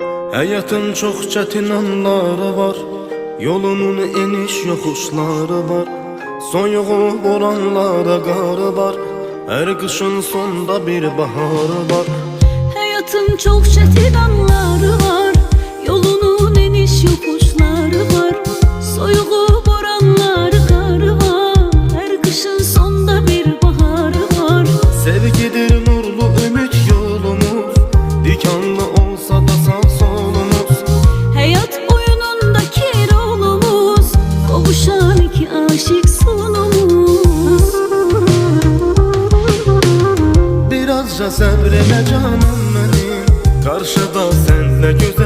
Hayatın çok çətin anları var, yolunun eniş yoxuşları var. Soyuğu boranlara qarı var, her qışın sonda bir baharı var. Hayatın çok çetin anları var, yolunun eniş yokuşları var. Soyuğu boranları karı var, her kışın sonda bir baharı var. Sevgidir nurlu ümit yolumuz, dikanlı olsa da sağ solumuz. Hayat oyunundaki rolumuz, kavuşan iki aşık sonumuz. Birazca səbr elə canım mənim, qarşıda sənlə gözəl